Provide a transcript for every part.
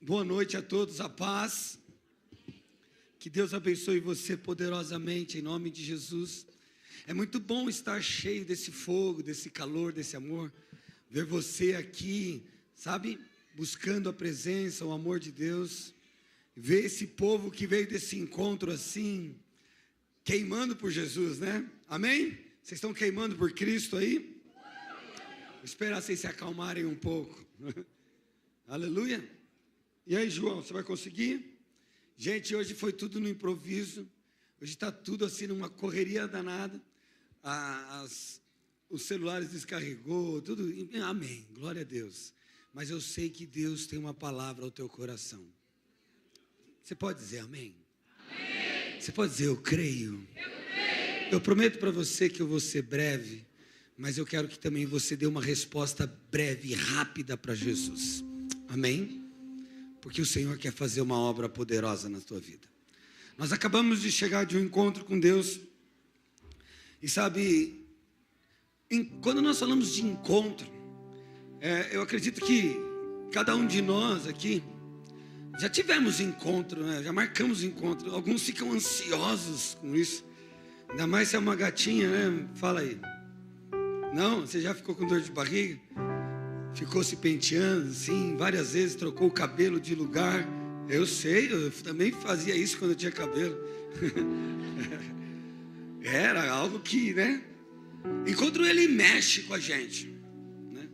Boa noite a todos, a paz. Que Deus abençoe você poderosamente, em nome de Jesus. É muito bom estar cheio desse fogo, desse calor, desse amor. Ver você aqui, sabe, buscando a presença, o amor de Deus. Ver esse povo que veio desse encontro assim, queimando por Jesus, né? Amém? Vocês estão queimando por Cristo aí? Vou esperar vocês se acalmarem um pouco. Aleluia. E aí, João, você vai conseguir? Gente, hoje foi tudo no improviso. Hoje está tudo assim numa correria danada. Os celulares descarregou, tudo. Amém, glória a Deus. Mas eu sei que Deus tem uma palavra ao teu coração. Você pode dizer amém? Amém. Você pode dizer eu creio? Eu creio. Eu prometo para você que eu vou ser breve, mas eu quero que também você dê uma resposta breve e rápida para Jesus. Amém? Porque o Senhor quer fazer uma obra poderosa na tua vida. Nós acabamos de chegar de um encontro com Deus. E sabe, quando nós falamos de encontro, eu acredito que cada um de nós aqui já tivemos encontro, né? Já marcamos encontro. Alguns ficam ansiosos com isso. Ainda mais se é uma gatinha, né? Fala aí. Não? Você já ficou com dor de barriga? Ficou se penteando, assim, várias vezes, trocou o cabelo de lugar. Eu sei, eu também fazia isso quando eu tinha cabelo. Era algo que, né? Enquanto ele mexe com a gente, né?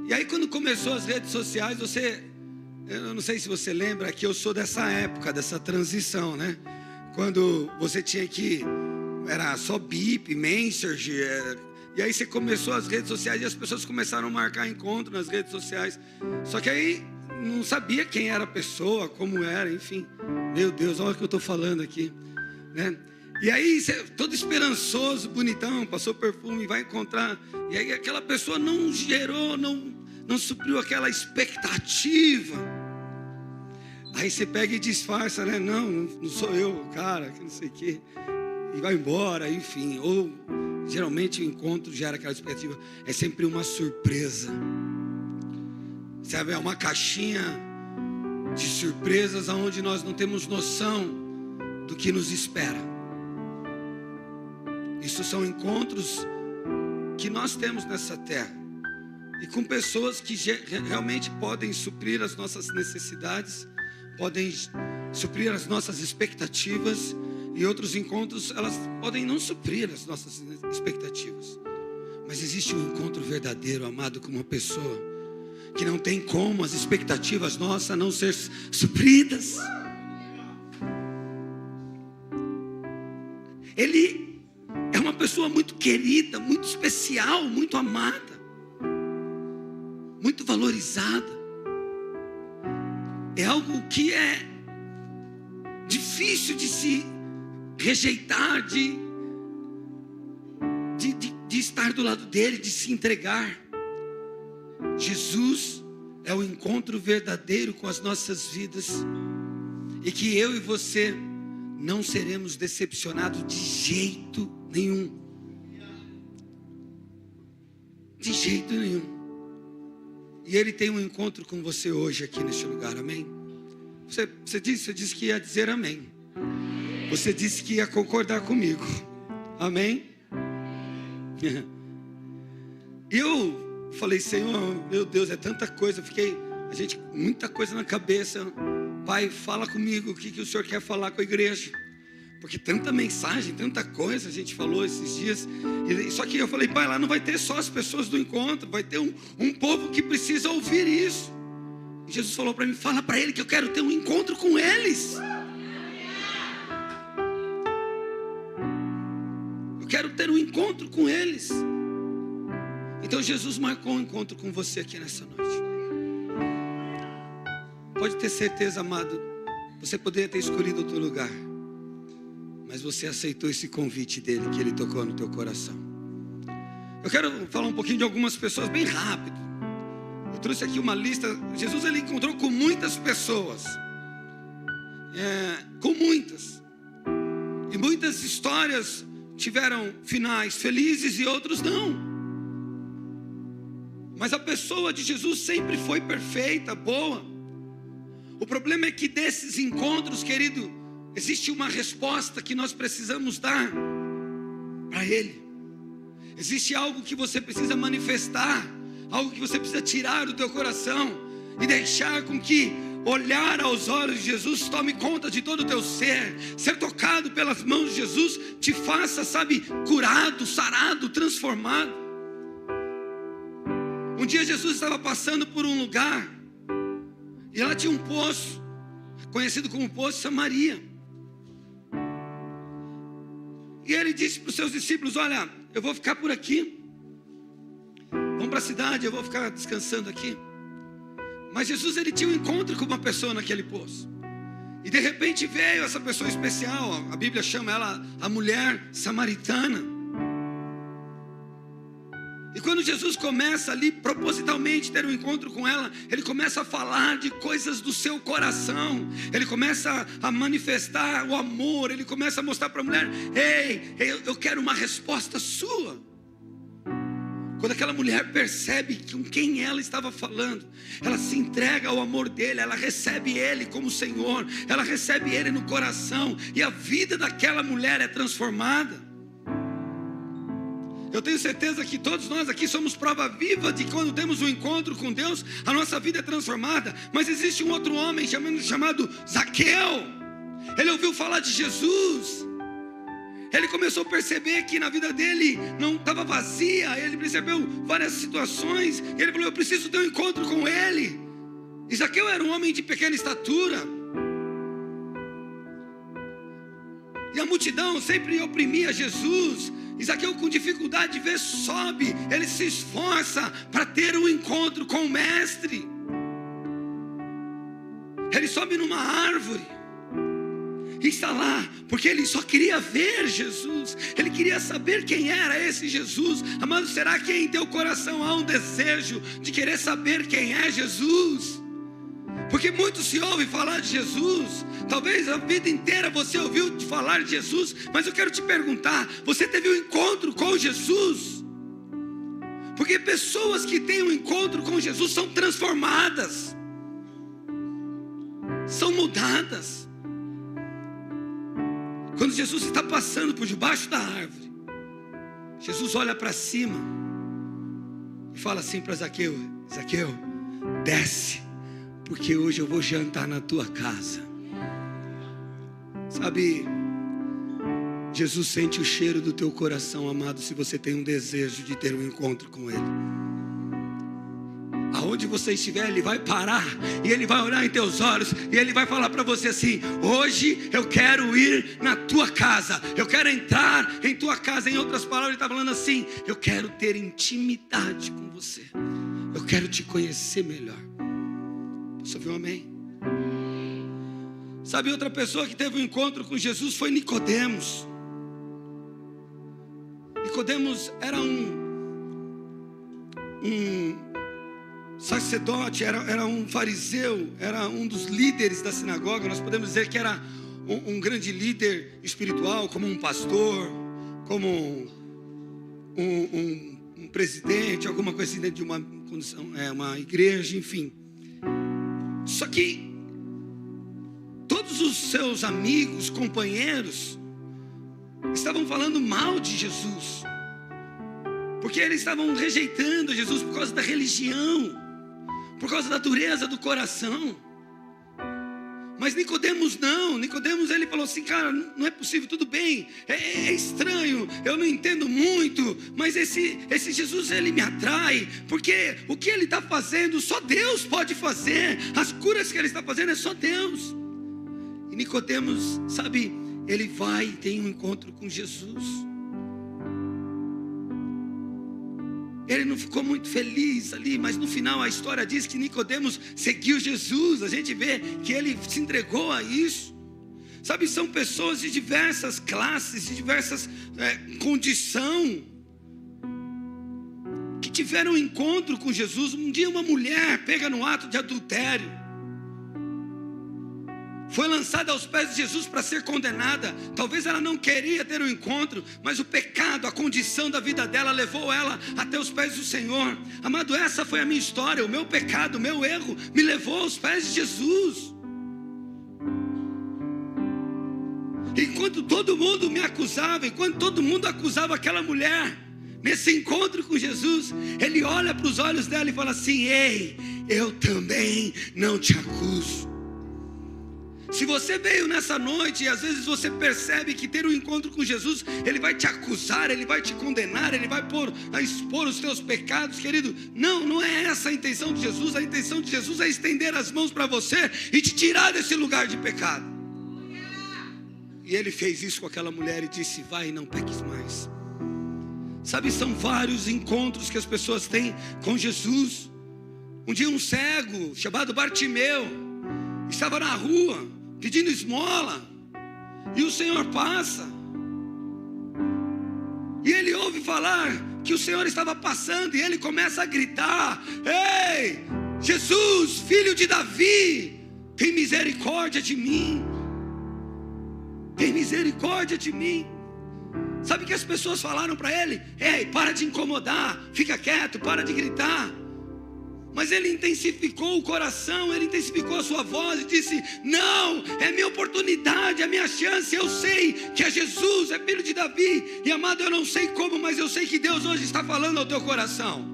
E aí quando começou as redes sociais, eu não sei se você lembra que eu sou dessa época, dessa transição, né? Quando você tinha que, era só bip, message, e aí você começou as redes sociais e as pessoas começaram a marcar encontro nas redes sociais. Só que aí não sabia quem era a pessoa, como era, enfim. Meu Deus, olha o que eu estou falando aqui, né? E aí você, todo esperançoso, bonitão, passou perfume, vai encontrar. E aí aquela pessoa não gerou, não supriu aquela expectativa. Aí você pega e disfarça, né? Não sou eu, cara, que não sei o quê. E vai embora, enfim. Ou geralmente o encontro gera aquela expectativa. É sempre uma surpresa. Sabe, é uma caixinha de surpresas onde nós não temos noção do que nos espera. Isso são encontros que nós temos nessa terra. E com pessoas que realmente podem suprir as nossas necessidades, podem suprir as nossas expectativas. E outros encontros, elas podem não suprir as nossas expectativas. Mas existe um encontro verdadeiro, amado, com uma pessoa que não tem como as expectativas nossas não ser supridas. Ele é uma pessoa muito querida, muito especial, muito amada, muito valorizada. É algo que é difícil de se rejeitar, de estar do lado dele, de se entregar. Jesus é o encontro verdadeiro com as nossas vidas, e que eu e você não seremos decepcionados de jeito nenhum. De jeito nenhum. E ele tem um encontro com você hoje aqui neste lugar, amém? Você disse que ia dizer amém. Você disse que ia concordar comigo. Amém? Eu falei, Senhor, meu Deus, é tanta coisa. Muita coisa na cabeça. Pai, fala comigo o que o Senhor quer falar com a igreja. Porque tanta mensagem, tanta coisa a gente falou esses dias. Só que eu falei, Pai, lá não vai ter só as pessoas do encontro. Vai ter um povo que precisa ouvir isso. E Jesus falou para mim, fala para ele que eu quero ter um encontro com eles. Quero ter um encontro com eles. Então Jesus marcou um encontro com você aqui nessa noite. Pode ter certeza, amado, você poderia ter escolhido outro lugar, mas você aceitou esse convite dele, que ele tocou no teu coração. Eu quero falar um pouquinho de algumas pessoas bem rápido. Eu trouxe aqui uma lista. Jesus, ele encontrou com muitas pessoas, com muitas, e muitas histórias tiveram finais felizes e outros não. Mas a pessoa de Jesus sempre foi perfeita, boa. O problema é que desses encontros, querido, existe uma resposta que nós precisamos dar para Ele. Existe algo que você precisa manifestar, algo que você precisa tirar do teu coração e deixar com que olhar aos olhos de Jesus tome conta de todo o teu ser tocado pelas mãos de Jesus, te faça, sabe, curado, sarado, transformado. Um dia Jesus estava passando por um lugar e lá tinha um poço, conhecido como Poço Samaria. E ele disse para os seus discípulos: olha, eu vou ficar por aqui, vamos para a cidade, eu vou ficar descansando aqui. Mas Jesus, ele tinha um encontro com uma pessoa naquele poço. E de repente veio essa pessoa especial, a Bíblia chama ela a mulher samaritana. E quando Jesus começa ali propositalmente ter um encontro com ela, ele começa a falar de coisas do seu coração. Ele começa a manifestar o amor, ele começa a mostrar para a mulher: ei, eu quero uma resposta sua. Quando aquela mulher percebe com quem ela estava falando, ela se entrega ao amor dele, ela recebe ele como Senhor, ela recebe ele no coração, e a vida daquela mulher é transformada. Eu tenho certeza que todos nós aqui somos prova viva de que quando temos um encontro com Deus, a nossa vida é transformada. Mas existe um outro homem chamado Zaqueu. Ele ouviu falar de Jesus. Ele começou a perceber que na vida dele não estava vazia. Ele percebeu várias situações. E ele falou: eu preciso ter um encontro com ele. E Zaqueu era um homem de pequena estatura. E a multidão sempre oprimia Jesus. E Zaqueu, com dificuldade de ver, sobe. Ele se esforça para ter um encontro com o mestre. Ele sobe numa árvore e está lá, porque ele só queria ver Jesus. Ele queria saber quem era esse Jesus. Amado, será que em teu coração há um desejo de querer saber quem é Jesus? Porque muito se ouve falar de Jesus. Talvez a vida inteira você ouviu falar de Jesus, mas eu quero te perguntar: você teve um encontro com Jesus? Porque pessoas que têm um encontro com Jesus são transformadas, são mudadas. Quando Jesus está passando por debaixo da árvore, Jesus olha para cima e fala assim para Zaqueu: Zaqueu, desce, porque hoje eu vou jantar na tua casa. Sabe, Jesus sente o cheiro do teu coração, amado, se você tem um desejo de ter um encontro com Ele. Aonde você estiver, Ele vai parar e Ele vai olhar em teus olhos e Ele vai falar para você assim: hoje eu quero ir na tua casa, eu quero entrar em tua casa. Em outras palavras, Ele está falando assim: eu quero ter intimidade com você, eu quero te conhecer melhor. Você ouviu um amém? Sabe, outra pessoa que teve um encontro com Jesus foi Nicodemos. Nicodemos era um sacerdote, era um fariseu, era um dos líderes da sinagoga. Nós podemos dizer que era um grande líder espiritual, como um pastor, como um presidente, alguma coisa assim dentro de uma condição, uma igreja, enfim. Só que todos os seus amigos, companheiros, estavam falando mal de Jesus, porque eles estavam rejeitando Jesus por causa da religião, por causa da dureza do coração. Mas Nicodemos não. Nicodemos, ele falou assim: cara, não é possível, tudo bem, é estranho, eu não entendo muito, mas esse Jesus, ele me atrai, porque o que ele está fazendo, só Deus pode fazer. As curas que ele está fazendo é só Deus. E Nicodemos, sabe, ele vai e tem um encontro com Jesus. Ele não ficou muito feliz ali, mas no final a história diz que Nicodemos seguiu Jesus. A gente vê que ele se entregou a isso. Sabe, são pessoas de diversas classes, de diversas condições, que tiveram um encontro com Jesus. Um dia uma mulher pega no ato de adultério, foi lançada aos pés de Jesus para ser condenada. Talvez ela não queria ter um encontro, mas o pecado, a condição da vida dela levou ela até os pés do Senhor. Amado, essa foi a minha história. O meu pecado, o meu erro me levou aos pés de Jesus. Enquanto todo mundo me acusava, enquanto todo mundo acusava aquela mulher, nesse encontro com Jesus, ele olha para os olhos dela e fala assim: ei, eu também não te acuso. Se você veio nessa noite e às vezes você percebe que ter um encontro com Jesus, ele vai te acusar, ele vai te condenar, ele vai expor os teus pecados, querido, não é essa a intenção de Jesus. A intenção de Jesus é estender as mãos para você e te tirar desse lugar de pecado. E ele fez isso com aquela mulher e disse: vai e não peques mais. Sabe, são vários encontros que as pessoas têm com Jesus. Um dia um cego chamado Bartimeu estava na rua pedindo esmola, e o Senhor passa, e ele ouve falar que o Senhor estava passando, e ele começa a gritar: ei, Jesus, filho de Davi, tem misericórdia de mim, tem misericórdia de mim. Sabe o que as pessoas falaram para ele? Ei, para de incomodar, fica quieto, para de gritar. Mas ele intensificou o coração, ele intensificou a sua voz e disse: não, é minha oportunidade, é minha chance. Eu sei que é Jesus, é filho de Davi. E amado, eu não sei como, mas eu sei que Deus hoje está falando ao teu coração.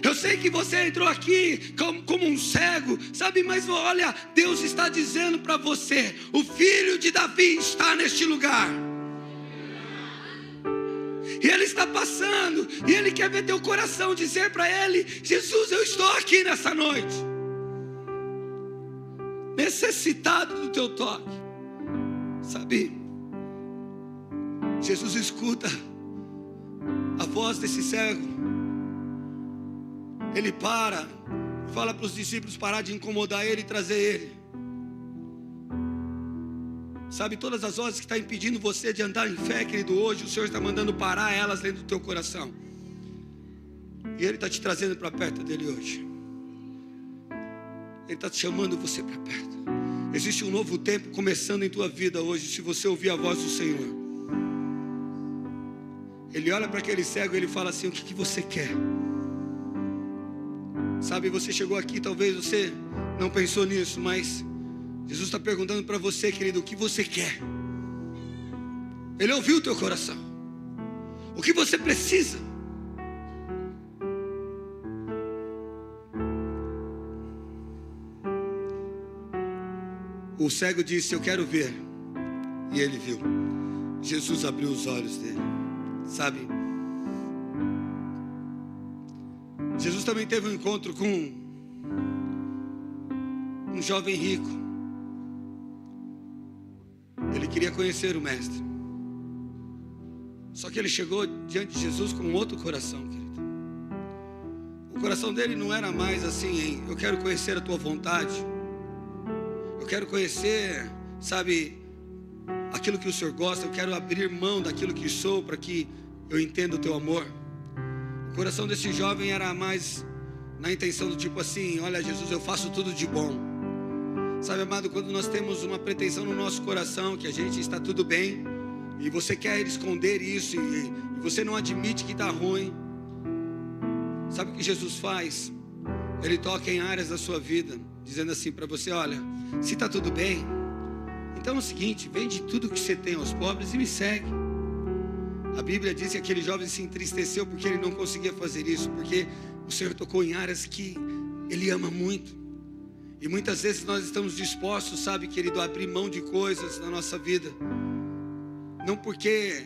Eu sei que você entrou aqui como um cego, sabe, mas olha, Deus está dizendo para você: o filho de Davi está neste lugar. E ele está passando, e ele quer ver teu coração dizer para ele: Jesus, eu estou aqui nessa noite, necessitado do teu toque. Sabe, Jesus escuta a voz desse cego. Ele para, fala para os discípulos parar de incomodar ele e trazer ele. Sabe, todas as vozes que estão impedindo você de andar em fé, querido, hoje o Senhor está mandando parar elas dentro do teu coração. E Ele está te trazendo para perto dEle hoje. Ele está te chamando você para perto. Existe um novo tempo começando em tua vida hoje, se você ouvir a voz do Senhor. Ele olha para aquele cego e ele fala assim: o que você quer? Sabe, você chegou aqui, talvez você não pensou nisso, mas Jesus está perguntando para você, querido, o que você quer? Ele ouviu o teu coração. O que você precisa? O cego disse: eu quero ver. E ele viu. Jesus abriu os olhos dele. Sabe, Jesus também teve um encontro com um jovem rico. Ele queria conhecer o mestre. Só que ele chegou diante de Jesus com outro coração, querido. O coração dele não era mais assim: eu quero conhecer a tua vontade, eu quero conhecer, sabe, aquilo que o Senhor gosta, eu quero abrir mão daquilo que sou para que eu entenda o teu amor. O coração desse jovem era mais na intenção do tipo assim: olha, Jesus, eu faço tudo de bom. Sabe, amado, quando nós temos uma pretensão no nosso coração que a gente está tudo bem, e você quer esconder isso, e você não admite que está ruim, sabe o que Jesus faz? Ele toca em áreas da sua vida, dizendo assim para você: olha, se está tudo bem, então é o seguinte, vende tudo que você tem aos pobres e me segue. A Bíblia diz que aquele jovem se entristeceu porque ele não conseguia fazer isso, porque o Senhor tocou em áreas que Ele ama muito. E muitas vezes nós estamos dispostos, sabe, querido, a abrir mão de coisas na nossa vida, não porque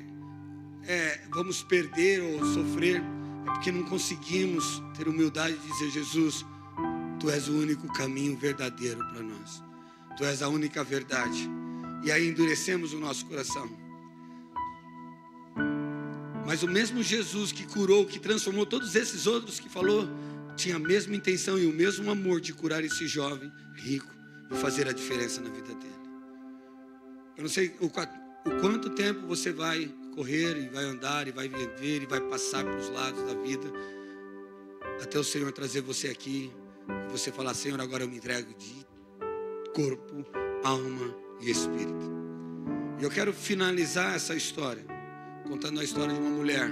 vamos perder ou sofrer, é porque não conseguimos ter humildade de dizer: Jesus, Tu és o único caminho verdadeiro para nós, Tu és a única verdade. E aí endurecemos o nosso coração. Mas o mesmo Jesus que curou, que transformou todos esses outros que falou, tinha a mesma intenção e o mesmo amor de curar esse jovem rico e fazer a diferença na vida dele. Eu não sei o quanto tempo você vai correr e vai andar e vai viver e vai passar pelos lados da vida até o Senhor trazer você aqui e você falar: Senhor, agora eu me entrego de corpo, alma e espírito. E eu quero finalizar essa história contando a história de uma mulher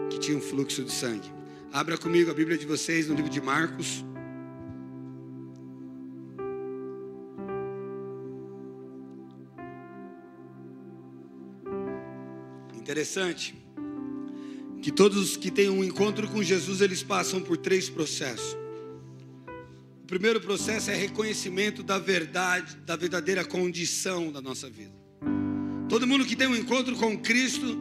que tinha um fluxo de sangue. Abra comigo a Bíblia de vocês no livro de Marcos. Interessante que todos que têm um encontro com Jesus, eles passam por 3 processos. O primeiro processo é reconhecimento da verdade, da verdadeira condição da nossa vida. Todo mundo que tem um encontro com Cristo,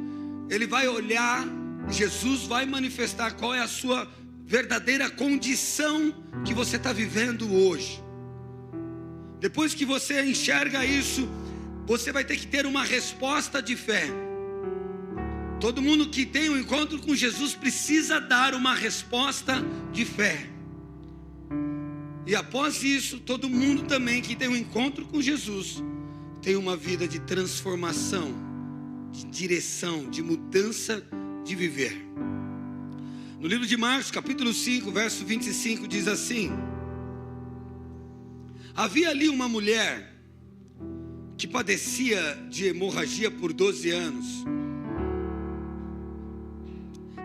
ele vai olhar, Jesus vai manifestar qual é a sua verdadeira condição que você está vivendo hoje. Depois que você enxerga isso, você vai ter que ter uma resposta de fé. Todo mundo que tem um encontro com Jesus precisa dar uma resposta de fé. E após isso, todo mundo também que tem um encontro com Jesus tem uma vida de transformação, de direção, de mudança de viver. No livro de Marcos, capítulo 5, verso 25, diz assim: havia ali uma mulher que padecia de hemorragia por 12 anos.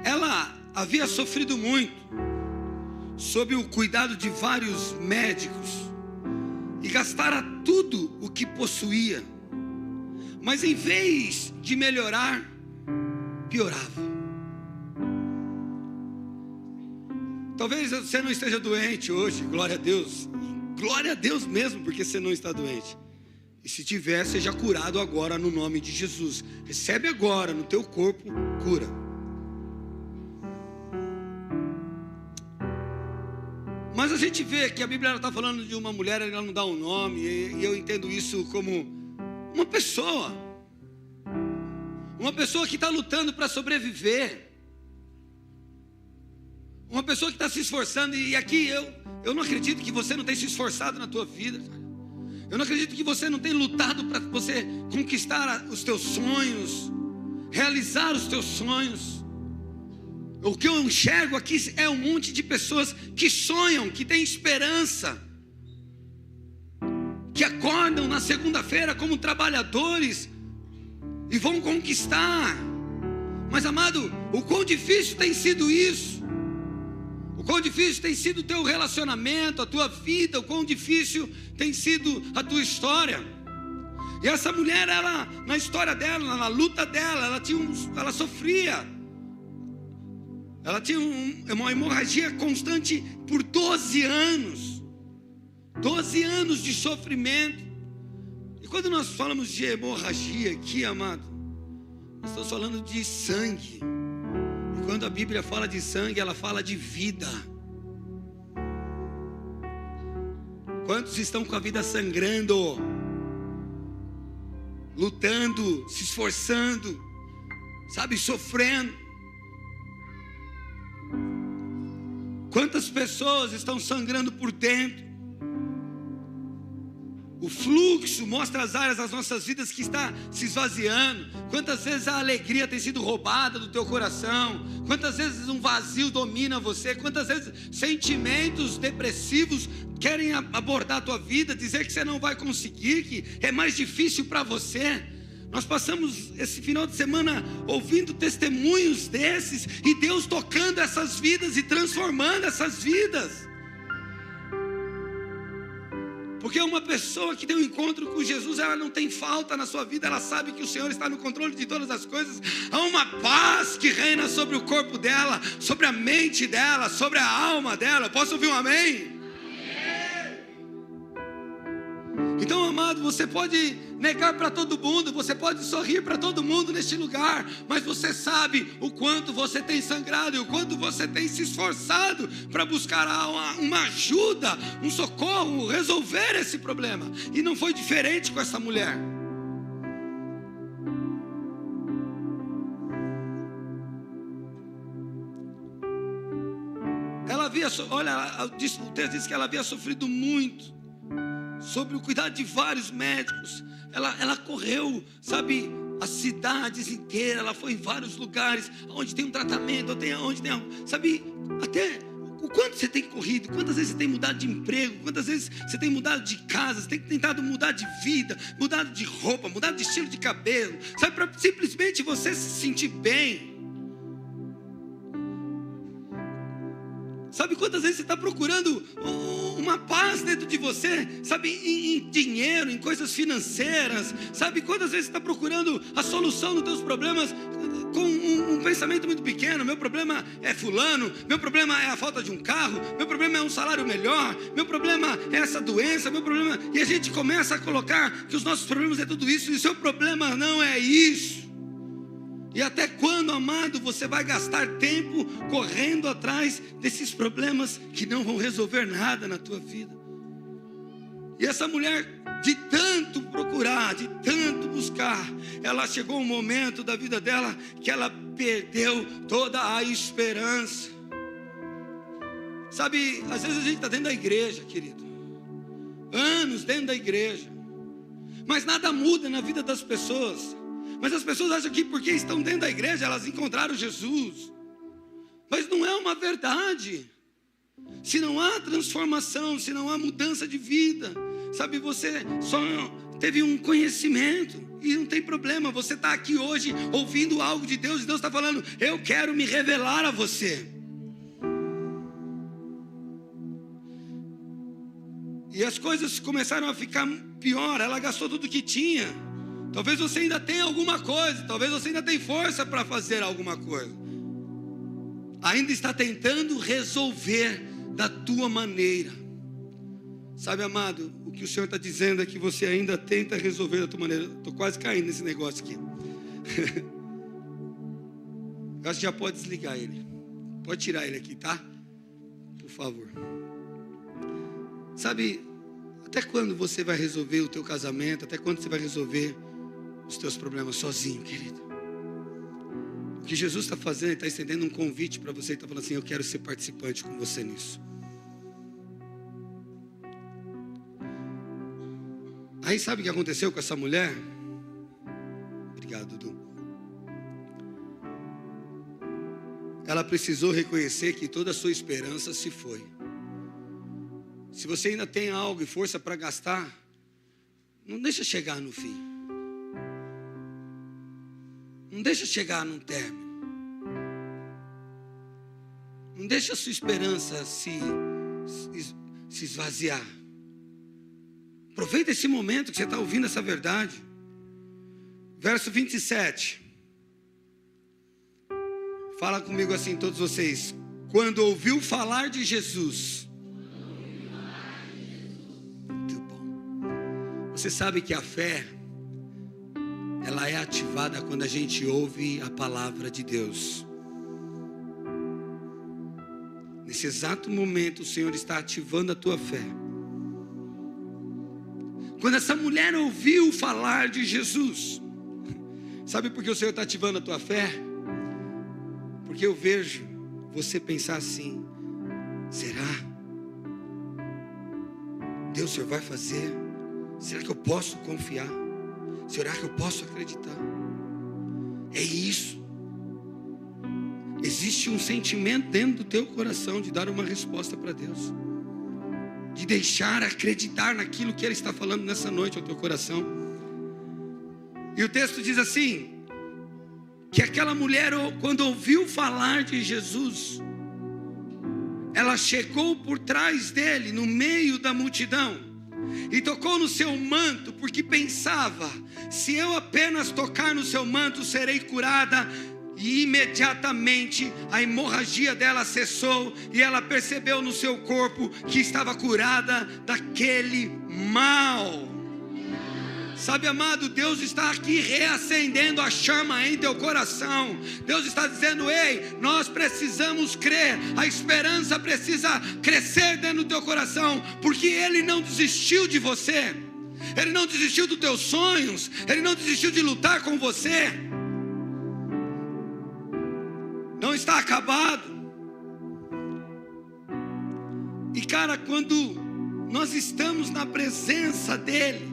Ela havia sofrido muito, sob o cuidado de vários médicos, e gastara tudo o que possuía, mas em vez de melhorar, piorava. Talvez você não esteja doente hoje, glória a Deus mesmo, porque você não está doente. E se tiver, seja curado agora no nome de Jesus. Recebe agora no teu corpo cura. Mas a gente vê que a Bíblia está falando de uma mulher, ela não dá um nome, e eu entendo isso como uma pessoa que está lutando para sobreviver, uma pessoa que está se esforçando. E aqui eu não acredito que você não tenha se esforçado na tua vida. Eu não acredito que você não tenha lutado para você conquistar os teus sonhos, realizar os teus sonhos. O que eu enxergo aqui é um monte de pessoas que sonham, que têm esperança, que acordam na segunda-feira como trabalhadores e vão conquistar. Mas, amado, o quão difícil tem sido isso? O quão difícil tem sido o teu relacionamento, a tua vida, o quão difícil tem sido a tua história. E essa mulher, ela, na história dela, na luta dela, ela sofria. Ela tinha uma hemorragia constante por 12 anos. 12 anos de sofrimento. E quando nós falamos de hemorragia aqui, amado, nós estamos falando de sangue. E quando a Bíblia fala de sangue, ela fala de vida. Quantos estão com a vida sangrando, lutando, se esforçando, sabe, sofrendo? Quantas pessoas estão sangrando por dentro? O fluxo mostra as áreas das nossas vidas que está se esvaziando. Quantas vezes a alegria tem sido roubada do teu coração? Quantas vezes um vazio domina você? Quantas vezes sentimentos depressivos querem abordar a tua vida, dizer que você não vai conseguir, que é mais difícil para você? Nós passamos esse final de semana ouvindo testemunhos desses, e Deus tocando essas vidas e transformando essas vidas. Porque uma pessoa que tem um encontro com Jesus, ela não tem falta na sua vida, ela sabe que o Senhor está no controle de todas as coisas. Há uma paz que reina sobre o corpo dela, sobre a mente dela, sobre a alma dela. Posso ouvir um amém? Então, amado, você pode negar para todo mundo, você pode sorrir para todo mundo neste lugar, mas você sabe o quanto você tem sangrado e o quanto você tem se esforçado para buscar uma ajuda, um socorro, resolver esse problema. E não foi diferente com essa mulher. Ela havia, olha, o texto diz que ela havia sofrido muito, sobre o cuidado de vários médicos. Ela correu, sabe, as cidades inteiras. Ela foi em vários lugares onde tem um tratamento, onde tem, sabe, até o quanto você tem corrido, quantas vezes você tem mudado de emprego, quantas vezes você tem mudado de casa, você tem tentado mudar de vida, mudado de roupa, mudado de estilo de cabelo, sabe, para simplesmente você se sentir bem. Sabe quantas vezes você está procurando uma paz dentro de você? Sabe, em dinheiro, em coisas financeiras. Sabe quantas vezes você está procurando a solução dos teus problemas com um pensamento muito pequeno? Meu problema é fulano, meu problema é a falta de um carro, meu problema é um salário melhor, meu problema é essa doença, meu problema... E a gente começa a colocar que os nossos problemas é tudo isso, e o seu problema não é isso. E até quando, amado, você vai gastar tempo correndo atrás desses problemas que não vão resolver nada na tua vida? E essa mulher, de tanto procurar, de tanto buscar, ela chegou um momento da vida dela que ela perdeu toda a esperança. Sabe, às vezes a gente está dentro da igreja, querido, anos dentro da igreja, mas nada muda na vida das pessoas. Mas as pessoas acham que porque estão dentro da igreja, elas encontraram Jesus. Mas não é uma verdade. Se não há transformação, se não há mudança de vida, sabe, você só teve um conhecimento, e não tem problema. Você está aqui hoje ouvindo algo de Deus, e Deus está falando: eu quero me revelar a você. E as coisas começaram a ficar pior. Ela gastou tudo que tinha. Talvez você ainda tenha alguma coisa, talvez você ainda tenha força para fazer alguma coisa. Ainda está tentando resolver da tua maneira. Sabe, amado, o que o Senhor está dizendo é que você ainda tenta resolver da tua maneira. Estou quase caindo nesse negócio aqui. Eu acho que já pode desligar ele. Pode tirar ele aqui, tá? Por favor. Sabe, até quando você vai resolver o teu casamento? Até quando você vai resolver os teus problemas sozinho, querido? O que Jesus está fazendo, Ele está estendendo um convite para você. Ele está falando assim: eu quero ser participante com você nisso. Aí sabe o que aconteceu com essa mulher? Obrigado, Dudu. Ela precisou reconhecer que toda a sua esperança se foi. Se você ainda tem algo e força para gastar, não deixa chegar no fim. Não deixa chegar num término. Não deixa a sua esperança se esvaziar. Aproveita esse momento que você está ouvindo essa verdade. Verso 27. Fala comigo assim, todos vocês. Quando ouviu falar de Jesus. Muito bom. Você sabe que a fé, ela é ativada quando a gente ouve a palavra de Deus. Nesse exato momento, o Senhor está ativando a tua fé. Quando essa mulher ouviu falar de Jesus, sabe por que o Senhor está ativando a tua fé? Porque eu vejo você pensar assim: será? Deus, o Senhor vai fazer? Será que eu posso confiar? Será que eu posso acreditar? É isso. Existe um sentimento dentro do teu coração de dar uma resposta para Deus, de deixar acreditar naquilo que Ele está falando nessa noite ao teu coração. E o texto diz assim, que aquela mulher, quando ouviu falar de Jesus, ela chegou por trás dele, no meio da multidão, e tocou no seu manto, porque pensava: se eu apenas tocar no seu manto, serei curada. E imediatamente a hemorragia dela cessou, e ela percebeu no seu corpo que estava curada daquele mal. Sabe, amado, Deus está aqui reacendendo a chama em teu coração. Deus está dizendo: ei, nós precisamos crer. A esperança precisa crescer dentro do teu coração, porque Ele não desistiu de você. Ele não desistiu dos teus sonhos. Ele não desistiu de lutar com você. Não está acabado. E cara, quando nós estamos na presença dEle,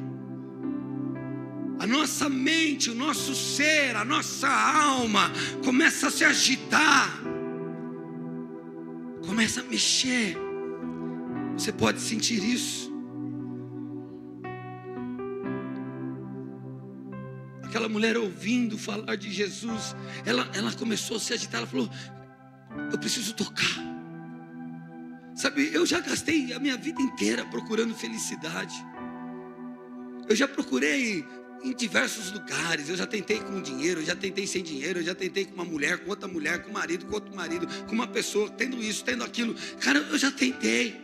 a nossa mente, o nosso ser, a nossa alma começa a se agitar, começa a mexer. Você pode sentir isso. Aquela mulher, ouvindo falar de Jesus, ela começou a se agitar. Ela falou: eu preciso tocar. Sabe, eu já gastei a minha vida inteira procurando felicidade. Eu já procurei em diversos lugares. Eu já tentei com dinheiro, eu já tentei sem dinheiro, eu já tentei com uma mulher, com outra mulher, com marido, com outro marido, com uma pessoa, tendo isso, tendo aquilo. Cara, eu já tentei.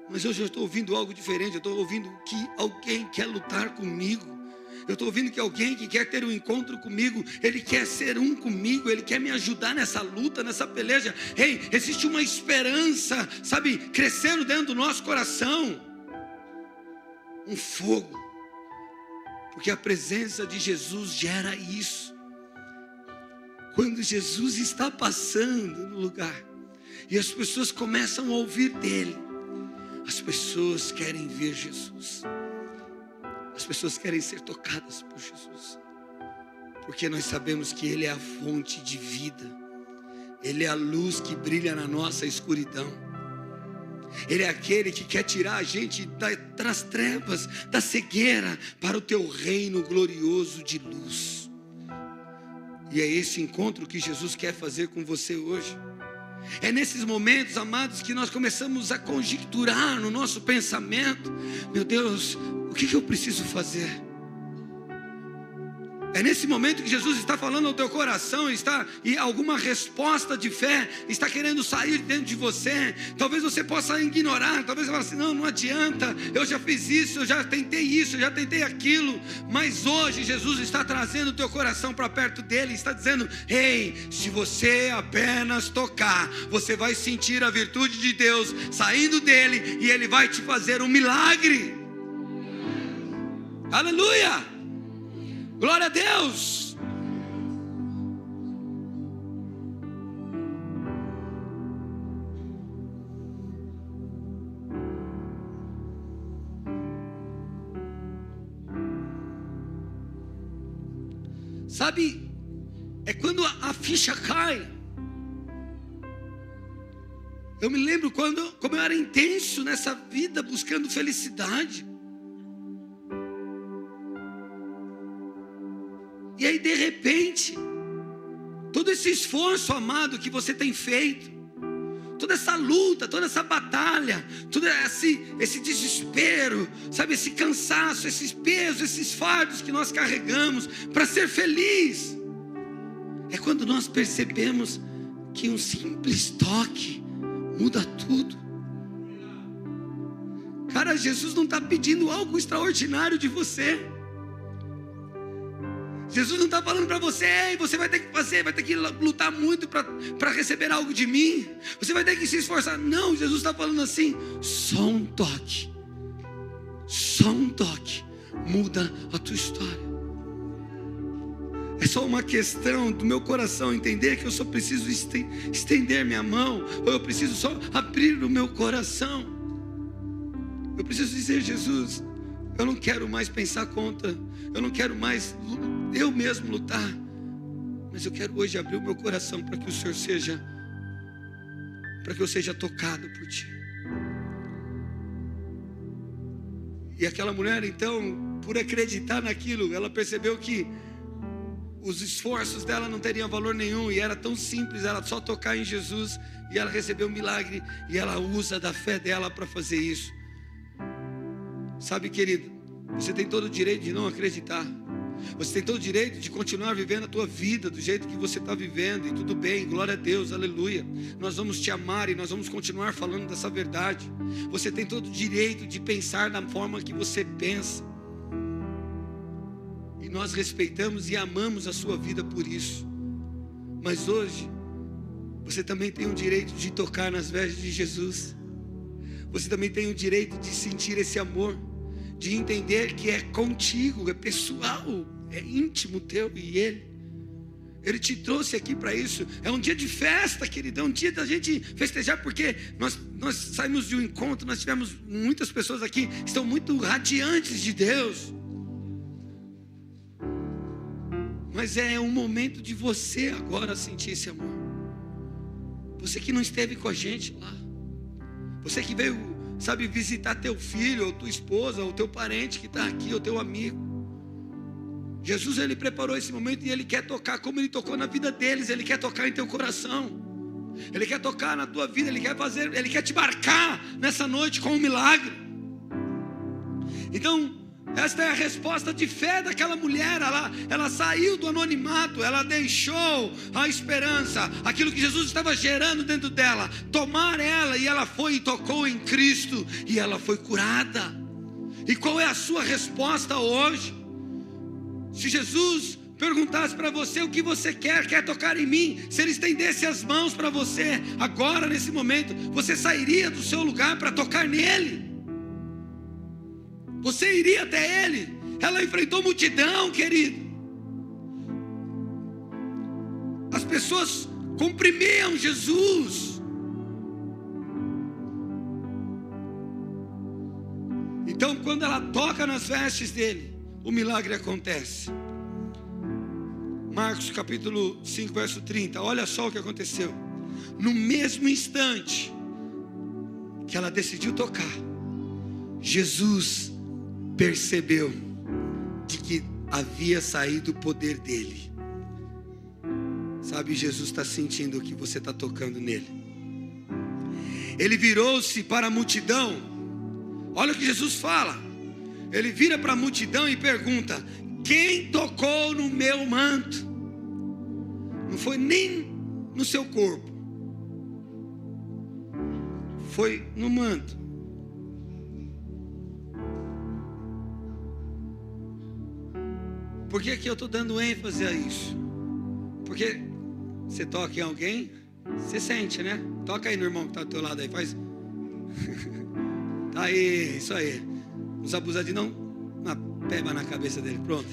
Mas hoje eu estou ouvindo algo diferente. Eu estou ouvindo que alguém quer lutar comigo. Eu estou ouvindo que alguém que quer ter um encontro comigo, ele quer ser um comigo, ele quer me ajudar nessa luta, nessa peleja. Ei, existe uma esperança, sabe, crescendo dentro do nosso coração. Um fogo. Porque a presença de Jesus gera isso. Quando Jesus está passando no lugar e as pessoas começam a ouvir dele, as pessoas querem ver Jesus. As pessoas querem ser tocadas por Jesus. Porque nós sabemos que ele é a fonte de vida. Ele é a luz que brilha na nossa escuridão. Ele é aquele que quer tirar a gente das trevas, da cegueira, para o teu reino glorioso de luz. E é esse encontro que Jesus quer fazer com você hoje. É nesses momentos, amados, que nós começamos a conjecturar no nosso pensamento: meu Deus, o que eu preciso fazer? É nesse momento que Jesus está falando ao teu coração, e alguma resposta de fé está querendo sair dentro de você. Talvez você possa ignorar, talvez você fale assim: não adianta, eu já fiz isso, eu já tentei aquilo. Mas hoje Jesus está trazendo o teu coração para perto dele, está dizendo: ei, se você apenas tocar, você vai sentir a virtude de Deus saindo dele, e ele vai te fazer um milagre. Aleluia! Glória a Deus. Sabe, é quando a ficha cai. Eu me lembro como eu era intenso nessa vida buscando felicidade. E aí, de repente, todo esse esforço, amado, que você tem feito, toda essa luta, toda essa batalha, todo esse desespero, sabe, esse cansaço, esses pesos, esses fardos que nós carregamos para ser feliz, é quando nós percebemos que um simples toque muda tudo. Cara, Jesus não está pedindo algo extraordinário de você. Jesus não está falando para você: ei, você vai ter que fazer, vai ter que lutar muito para receber algo de mim. Você vai ter que se esforçar. Não, Jesus está falando assim: só um toque muda a tua história. É só uma questão do meu coração entender que eu só preciso estender minha mão, ou eu preciso só abrir o meu coração. Eu preciso dizer: Jesus, eu não quero mais pensar contra, eu não quero mais eu mesmo lutar, mas eu quero hoje abrir o meu coração para que o Senhor para que eu seja tocado por Ti. E aquela mulher, então, por acreditar naquilo, ela percebeu que os esforços dela não teriam valor nenhum, e era tão simples, ela só tocar em Jesus, e ela recebeu um milagre, e ela usa da fé dela para fazer isso. Sabe, querido, você tem todo o direito de não acreditar. Você tem todo o direito de continuar vivendo a tua vida do jeito que você está vivendo, e tudo bem, glória a Deus, aleluia. Nós vamos te amar e nós vamos continuar falando dessa verdade. Você tem todo o direito de pensar da forma que você pensa, e nós respeitamos e amamos a sua vida por isso. Mas hoje, você também tem o direito de tocar nas vestes de Jesus. Você também tem o direito de sentir esse amor, de entender que é contigo, é pessoal, é íntimo teu e Ele te trouxe aqui para isso. É um dia de festa, querido, é um dia da gente festejar, porque nós saímos de um encontro, nós tivemos muitas pessoas aqui que estão muito radiantes de Deus. Mas é um momento de você agora sentir esse amor. Você que não esteve com a gente lá, você que veio, sabe, visitar teu filho, ou tua esposa, ou teu parente que está aqui, ou teu amigo. Jesus, Ele preparou esse momento, e Ele quer tocar como Ele tocou na vida deles. Ele quer tocar em teu coração. Ele quer tocar na tua vida, Ele quer te marcar nessa noite com um milagre. Então, esta é a resposta de fé daquela mulher. Ela saiu do anonimato, ela deixou a esperança, aquilo que Jesus estava gerando dentro dela, tomar ela, e ela foi e tocou em Cristo, e ela foi curada. E qual é a sua resposta hoje? Se Jesus perguntasse para você o que você quer tocar em mim, se Ele estendesse as mãos para você, agora nesse momento, você sairia do seu lugar para tocar nele? Você iria até Ele? Ela enfrentou multidão, querido. As pessoas comprimiam Jesus. Então, quando ela toca nas vestes dele, o milagre acontece. Marcos capítulo 5, verso 30. Olha só o que aconteceu. No mesmo instante que ela decidiu tocar, Jesus percebeu de que havia saído o poder dele. Sabe, Jesus está sentindo o que você está tocando nele. Ele virou-se para a multidão. Olha o que Jesus fala. Ele vira para a multidão e pergunta: quem tocou no meu manto? Não foi nem no seu corpo, foi no manto. Por que eu estou dando ênfase a isso? Porque você toca em alguém, você sente, né? Toca aí no irmão que está do teu lado aí, faz. Tá aí, isso aí. Os abusadinhos não, uma peba na cabeça dele, pronto.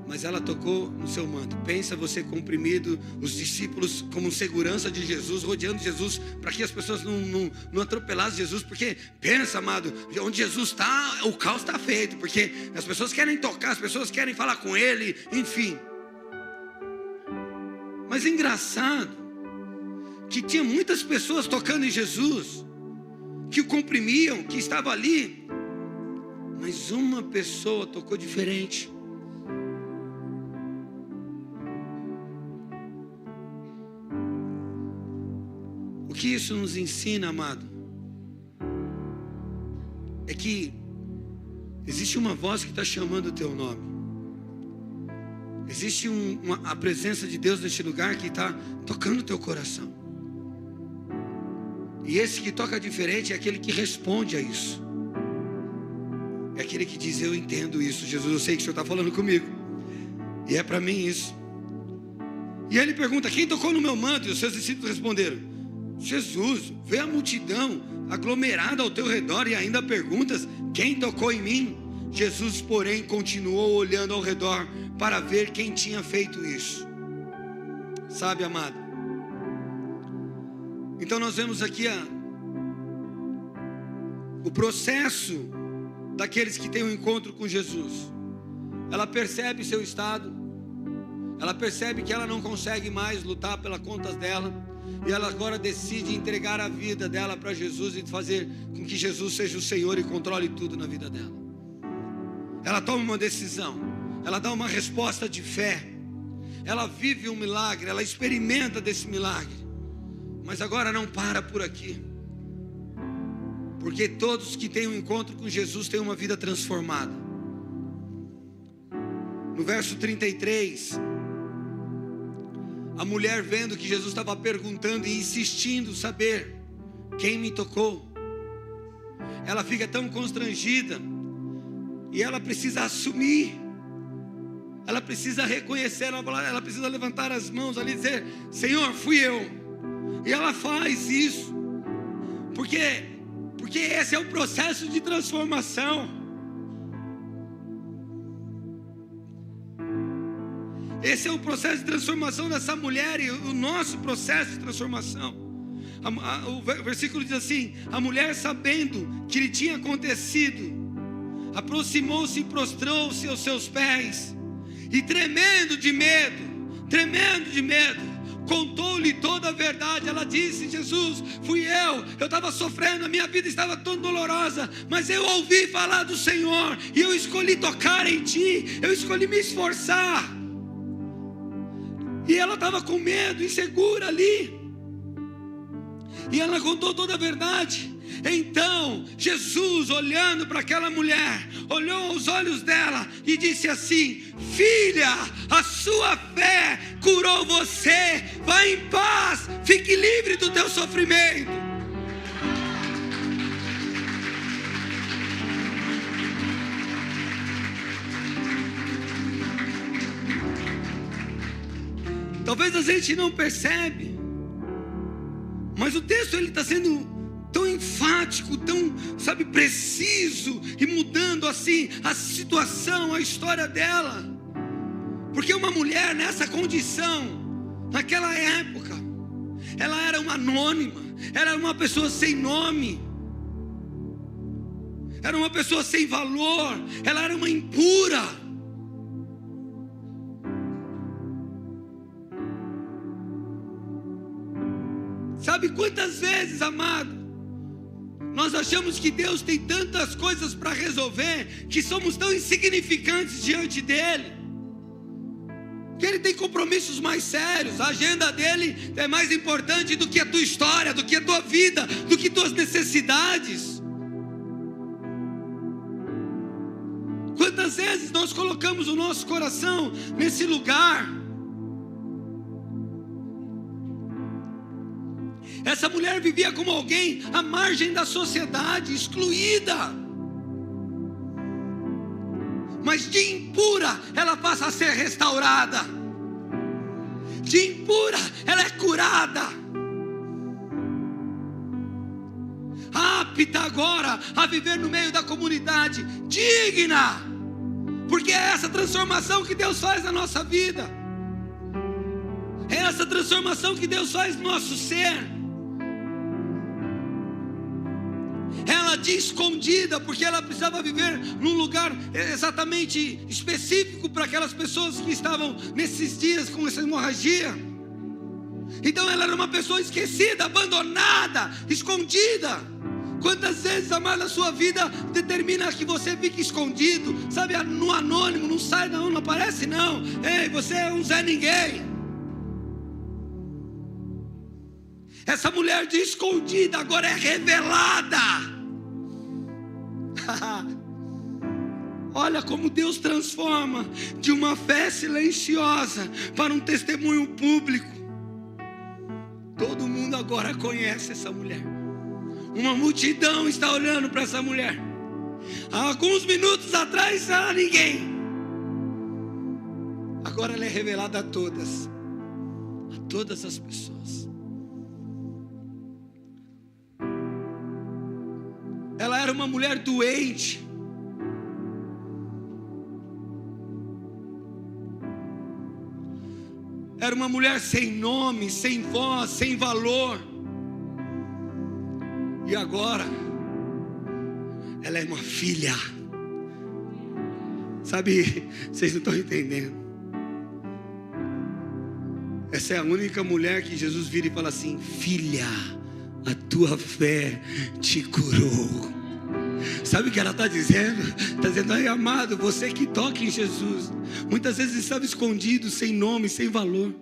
Mas ela tocou no seu manto. Pensa você comprimido, os discípulos como segurança de Jesus, rodeando Jesus, para que as pessoas não atropelassem Jesus. Porque pensa, amado, onde Jesus está, o caos está feito. Porque as pessoas querem tocar, as pessoas querem falar com Ele, enfim. Mas é engraçado que tinha muitas pessoas tocando em Jesus, que o comprimiam, que estava ali, mas uma pessoa tocou diferente. O que isso nos ensina, amado, é que existe uma voz que está chamando o teu nome. Existe a presença de Deus neste lugar que está tocando o teu coração. E esse que toca diferente é aquele que responde a isso. É aquele que diz: eu entendo isso, Jesus, eu sei que o Senhor está falando comigo. E é para mim isso. E aí ele pergunta: quem tocou no meu manto? E os seus discípulos responderam: Jesus. Vê a multidão aglomerada ao teu redor e ainda perguntas: quem tocou em mim? Jesus, porém, continuou olhando ao redor para ver quem tinha feito isso. Sabe, amado, então nós vemos aqui o processo daqueles que têm um encontro com Jesus. Ela percebe seu estado, ela percebe que ela não consegue mais lutar pelas contas dela, e ela agora decide entregar a vida dela para Jesus e fazer com que Jesus seja o Senhor e controle tudo na vida dela. Ela toma uma decisão, ela dá uma resposta de fé, ela vive um milagre, ela experimenta desse milagre. Mas agora não para por aqui, porque todos que têm um encontro com Jesus têm uma vida transformada. No verso 33, a mulher, vendo que Jesus estava perguntando e insistindo saber quem me tocou, ela fica tão constrangida, e ela precisa assumir, ela precisa reconhecer, ela precisa levantar as mãos ali e dizer: Senhor, fui eu. E ela faz isso, porque esse é o processo de transformação. Esse é o processo de transformação dessa mulher e o nosso processo de transformação. O versículo diz assim: a mulher, sabendo que lhe tinha acontecido, aproximou-se e prostrou-se aos seus pés, e tremendo de medo, contou-lhe toda a verdade. Ela disse: Jesus, fui eu estava sofrendo, a minha vida estava tão dolorosa, mas eu ouvi falar do Senhor, e eu escolhi tocar em Ti, eu escolhi me esforçar. E ela estava com medo, insegura ali. E ela contou toda a verdade. Então Jesus, olhando para aquela mulher, olhou aos olhos dela e disse assim: filha, a sua fé curou você, vai em paz, fique livre do teu sofrimento. Talvez a gente não percebe, mas o texto ele está sendo tão enfático, tão, preciso, e mudando assim a situação, a história dela. Porque uma mulher nessa condição, naquela época, ela era uma anônima, ela era uma pessoa sem nome, era uma pessoa sem valor, ela era uma impura. Sabe quantas vezes, amado, nós achamos que Deus tem tantas coisas para resolver, que somos tão insignificantes diante dEle, que Ele tem compromissos mais sérios, a agenda dEle é mais importante do que a tua história, do que a tua vida, do que tuas necessidades. Quantas vezes nós colocamos o nosso coração nesse lugar? Essa mulher vivia como alguém à margem da sociedade, excluída. Mas de impura, ela passa a ser restaurada. De impura, ela é curada. Apta agora a viver no meio da comunidade, digna. Porque é essa transformação que Deus faz na nossa vida. É essa transformação que Deus faz no nosso ser. Ela de escondida, porque ela precisava viver num lugar exatamente específico para aquelas pessoas que estavam nesses dias com essa hemorragia. Então ela era uma pessoa esquecida, abandonada, escondida. Quantas vezes, amada, a sua vida determina que você fique escondido, no anônimo, não sai não, não aparece não. Ei, você é um Zé Ninguém. Essa mulher de escondida agora é revelada. Olha como Deus transforma de uma fé silenciosa para um testemunho público. Todo mundo agora conhece essa mulher. Uma multidão está olhando para essa mulher. Há alguns minutos atrás era ninguém. Agora ela é revelada a todas as pessoas. Ela era uma mulher doente. Era uma mulher sem nome, sem voz, sem valor. E agora, ela é uma filha. Vocês não estão entendendo. Essa é a única mulher que Jesus vira e fala assim: filha, a tua fé te curou. Sabe o que ela está dizendo? Está dizendo: ai, amado, você que toca em Jesus, muitas vezes estava escondido, sem nome, sem valor.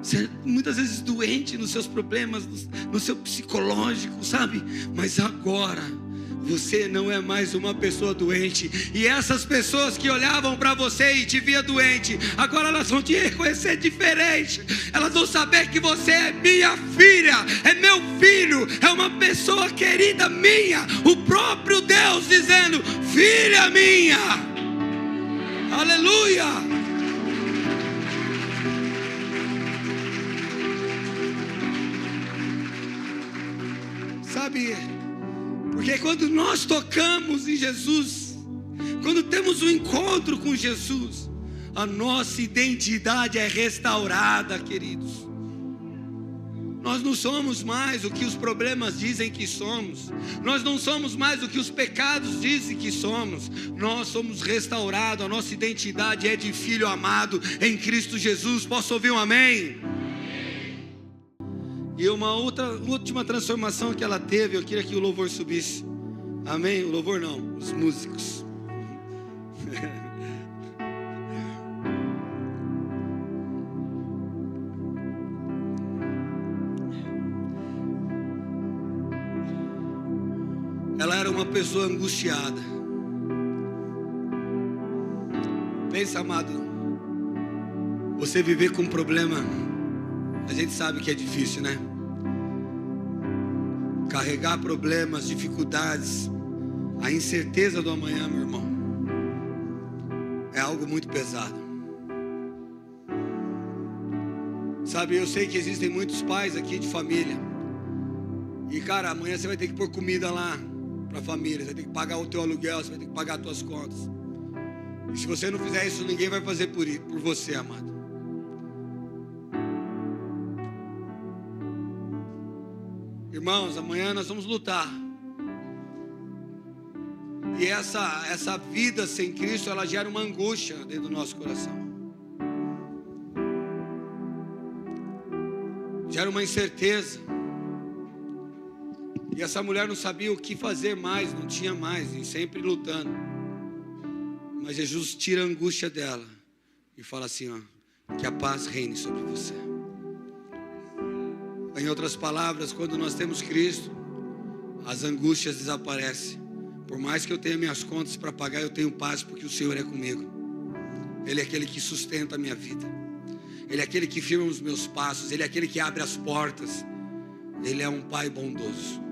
Você, muitas vezes doente nos seus problemas, no seu psicológico, mas agora você não é mais uma pessoa doente. E essas pessoas que olhavam para você e te via doente, agora elas vão te reconhecer diferente. Elas vão saber que você é minha filha, é meu filho, é uma pessoa querida minha. O próprio Deus dizendo: filha minha. Aleluia. Porque quando nós tocamos em Jesus, quando temos um encontro com Jesus, a nossa identidade é restaurada, queridos. Nós não somos mais o que os problemas dizem que somos. Nós não somos mais o que os pecados dizem que somos. Nós somos restaurados. A nossa identidade é de filho amado em Cristo Jesus. Posso ouvir um amém? E uma última transformação que ela teve, eu queria que o louvor subisse. Amém? O louvor não, os músicos. uma pessoa angustiada. Pensa, amado, você viver com um problema, a gente sabe que é difícil, né? Carregar problemas, dificuldades, a incerteza do amanhã, meu irmão, é algo muito pesado. Sabe, eu sei que existem muitos pais aqui de família. E cara, amanhã você vai ter que pôr comida lá para a família. Você vai ter que pagar o teu aluguel, você vai ter que pagar as tuas contas. E se você não fizer isso, ninguém vai fazer por você, amado. Irmãos, amanhã nós vamos lutar. E essa vida sem Cristo, ela gera uma angústia dentro do nosso coração. Gera uma incerteza. E essa mulher não sabia o que fazer mais, não tinha mais, e sempre lutando. Mas Jesus tira a angústia dela e fala assim, ó, que a paz reine sobre você. Em outras palavras, quando nós temos Cristo, as angústias desaparecem. Por mais que eu tenha minhas contas para pagar, eu tenho paz porque o Senhor é comigo. Ele é aquele que sustenta a minha vida. Ele é aquele que firma os meus passos. Ele é aquele que abre as portas. Ele é um Pai bondoso.